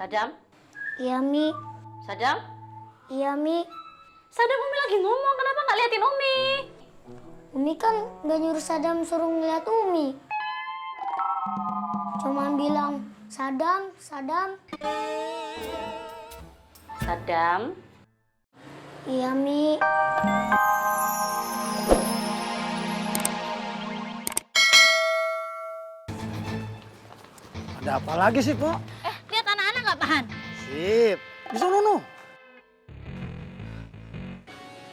Sadam? Iya, Mi. Sadam? Iya, Mi. Sadam, Umi lagi ngomong, kenapa nggak liatin Umi? Umi kan nggak nyuruh Sadam suruh ngeliat Umi. Cuman bilang, Sadam, Sadam. Sadam? Iya, Mi. Ada apa lagi sih, Po? Lihat anak-anak nggak, Pahan? Sip. Di sono, no.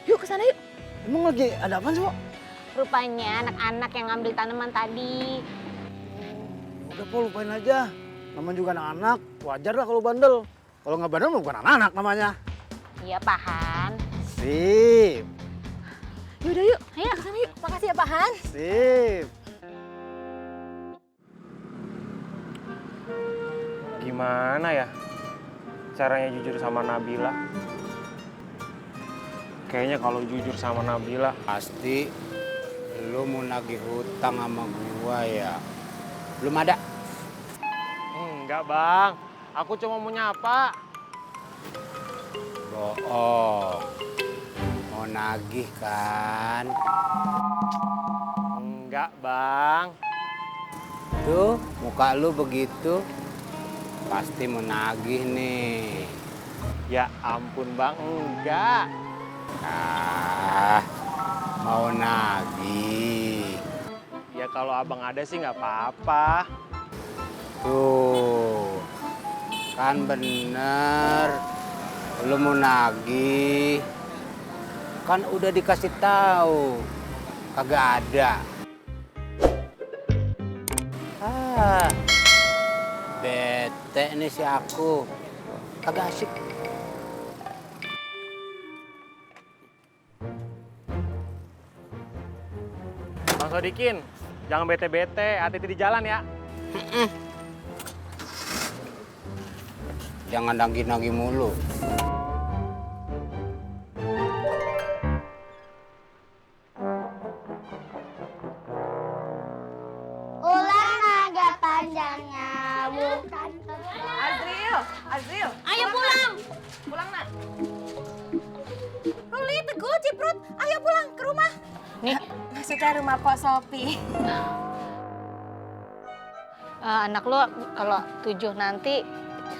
Yuk, ke sana yuk. Emang lagi ada apa sih, Po? Rupanya anak-anak yang ngambil tanaman tadi. Udah, Po, lupain aja. Namanya juga anak-anak, wajar lah kalau bandel. Kalau nggak bandel, bukan anak-anak namanya. Iya, Pahan. Sip. Yaudah yuk, ayo ke sana yuk. Makasih ya, Pahan. Sip. Gimana ya caranya jujur sama Nabila? Kayaknya kalau jujur sama Nabila, Pasti lu mau nagih hutang sama gua ya. Belum ada. enggak bang. Aku cuma mau nyapa. Bohong. Mau nagih kan? Enggak bang. Tuh, muka lu begitu. Pasti mau nagih nih. Ya ampun bang, enggak. Ah, mau nagih. Ya kalau abang ada sih nggak apa-apa. Tuh, kan bener. Lu mau nagih. Kan udah dikasih tahu. Kagak ada. Ah, bete nih si aku. Kagak asik. Bang Sodikin, jangan bete-bete, hati-hati di jalan ya. Jangan nagih-nagih mulu. Ular naga panjangnya bukan. Azril, ayo pulang. Pulang, Nak. Ruli, Teguh, Ciprut, ayo pulang ke rumah. Nih, Maksudnya rumah Pok Sopi. anak lo kalau 7 nanti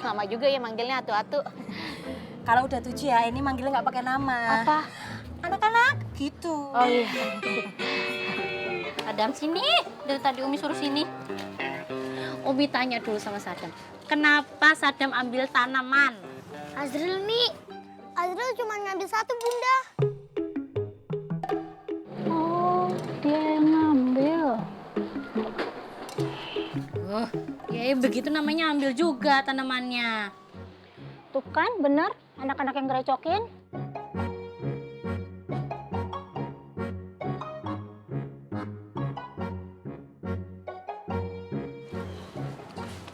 lama juga ya manggilnya atu-atu. Kalau udah 7 ya, ini manggilnya nggak pakai nama. Apa? Anak-anak gitu. Oh iya. Adam sini, dari tadi Umi suruh sini. Umi tanya dulu sama Sadam, kenapa Sadam ambil tanaman? Azril, Mi. Azril cuma ngambil satu, Bunda. Oh, dia yang ngambil. Oh, ya begitu namanya ambil juga tanamannya. Tuh kan, bener anak-anak yang ngerecokin.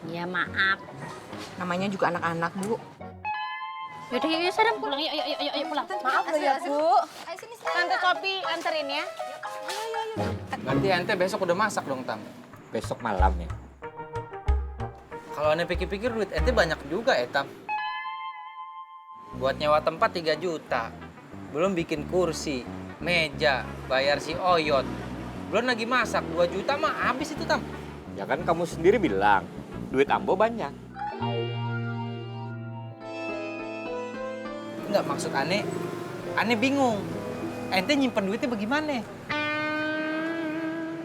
Ya maaf. Namanya juga anak-anak, Bu. Yaudah, yuk, Sadam pulang. Yuk, pulang. Maaf loh ya, Bu. Tante Sopi anterin ya. Berarti ente besok udah masak dong, Tam? Besok malam ya. Kalau ente pikir-pikir duit ente banyak juga ya, Tam. Buat nyewa tempat 3 juta. Belum bikin kursi, meja, bayar si Oyot. Belum lagi masak, 2 juta mah habis itu, Tam. Ya kan kamu sendiri bilang, duit Ambo banyak. Enggak, maksud aneh bingung. Ente nyimpen duitnya bagaimana?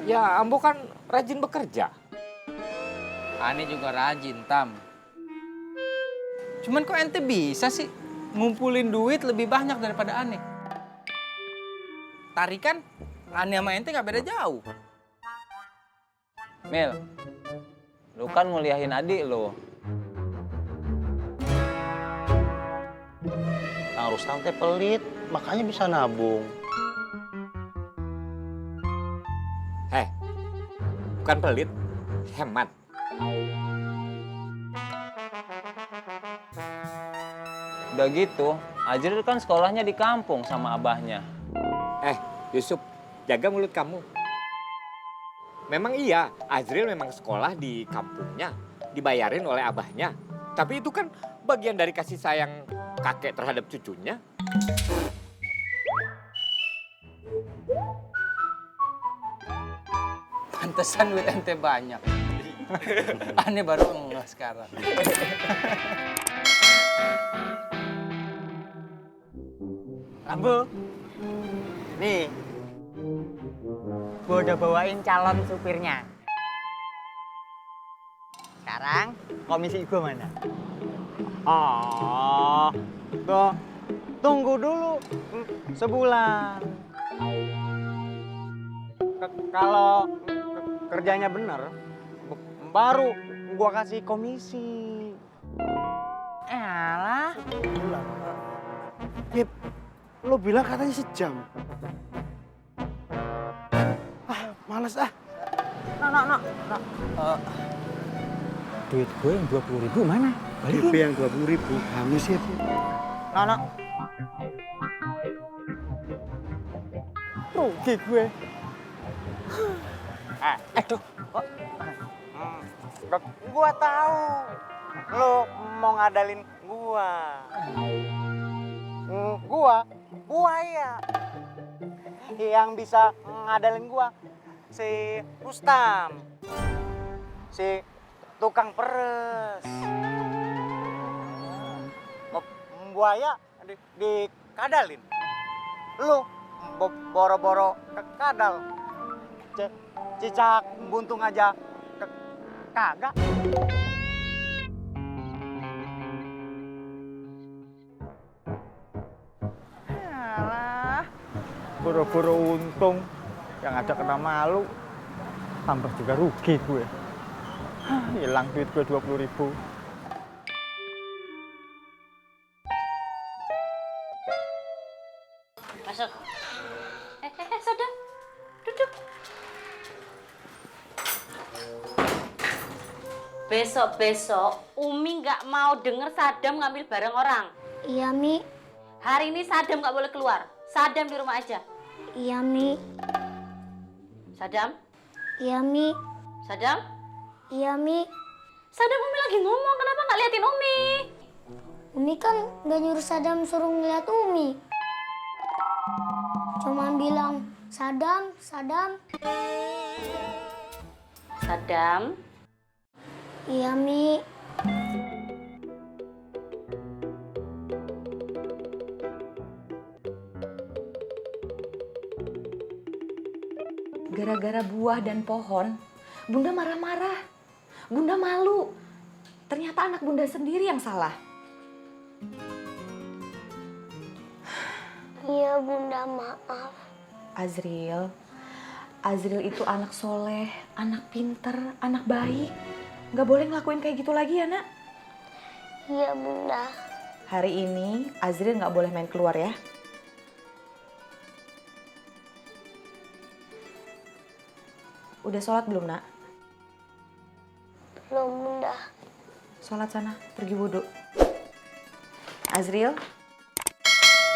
Ya Ambo kan rajin bekerja. Aneh juga rajin, Tam. Cuman kok ente bisa sih ngumpulin duit lebih banyak daripada aneh? Tarikan aneh sama ente nggak beda jauh. Mil, lu kan nguliahin adik lu. Kang Rustam teh pelit, makanya bisa nabung. Bukan pelit, hemat. Udah gitu, Azril kan sekolahnya di kampung sama abahnya. Yusuf, jaga mulut kamu. Memang iya, Azril memang sekolah di kampungnya, dibayarin oleh abahnya. Tapi itu kan bagian dari kasih sayang kakek terhadap cucunya. Pantesan duit ente banyak. Aneh baru enggak sekarang. Ambo, nih, gua udah bawain calon supirnya. Sekarang komisi gua mana? Oh, tuh, tunggu dulu sebulan. Kalau kerjanya bener, baru gua kasih komisi. Alah, Beb, lo bilang katanya sejam. Males ah. No. Duit gue yang 20.000 mana? DP yang 20.000, habis ya, Bu. No. Rugi gue. Aduh. Gua tahu. Lo mau ngadalin gua. Gua buaya. Yang bisa ngadalin gua si Rustam. Si tukang peres. Buaya dikadalin. Lu boro-boro kadal. Cicak buntung aja kagak. Alah, boro-boro untung yang ada kena malu. Tambah juga rugi gue. Hilang duit gue 20.000. Masuk. Sadam. Duduk. Besok-besok Umi nggak mau denger Sadam ngambil barang orang. Iya, Mi. Hari ini Sadam nggak boleh keluar. Sadam di rumah aja. Iya, Mi. Sadam? Iya, Mi. Sadam? Iya, Mi. Sadam, Umi lagi ngomong. Kenapa nggak liatin Umi? Umi kan nggak nyuruh Sadam suruh ngeliat Umi. Cuman bilang, Sadam. Sadam? Iya, Mi. gara-gara buah dan pohon, Bunda marah-marah. Bunda malu. Ternyata anak Bunda sendiri yang salah. Iya, Bunda, maaf. Azril itu anak soleh, anak pinter, anak baik. Nggak boleh ngelakuin kayak gitu lagi ya, Nak? Iya, Bunda. Hari ini Azril nggak boleh main keluar ya. Udah sholat belum, Nak? Belum, Bunda. Sholat sana, pergi wudhu. Azril,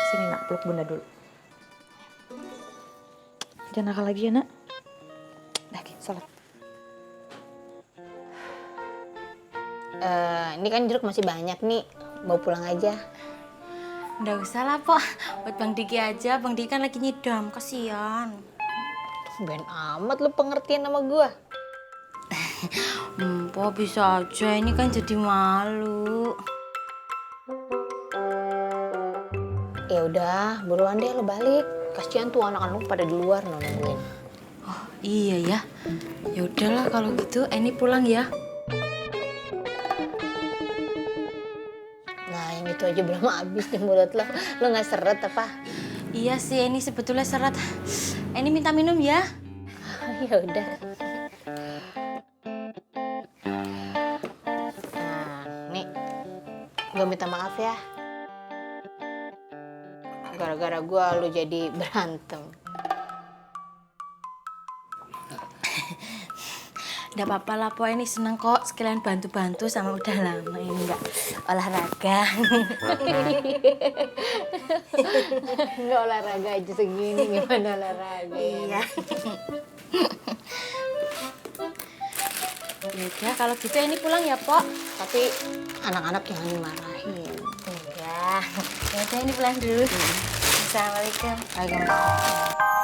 sini Nak, peluk Bunda dulu. Jangan nakal lagi ya, Nak. Lagi, sholat. Ini kan jeruk masih banyak nih. Bawa pulang aja. Nggak usah lah, Po. Buat Bang Diki aja. Bang Diki kan lagi nyidam. Kasian. Ben amat lu pengertian sama gua. Po bisa aja. Ini kan jadi malu. Ya udah, buruan deh lo balik. Kasihan tuh anak-anak pada di luar nungguin. Oh iya ya. Ya udahlah kalau gitu. Ini pulang ya. Nah yang itu aja belum habis nih mulut lo. Lo nggak seret apa? Iya sih, ini sebetulnya seret. Ini minta minum ya. Ya udah. Nah, nih. Gue minta maaf ya. Gara-gara gue lu jadi berantem. Nggak apa-apa lah, Po. Ini seneng kok. Sekalian bantu-bantu sama udah lama ini nggak olahraga. Nggak olahraga aja segini, gimana olahraga? Iya. Yaudah, kalau gitu ini pulang ya, Pok. Tapi anak-anak jangan dimarahin. Enggak. Yaudah, ini pulang dulu. Assalamualaikum. Waalaikumsalam.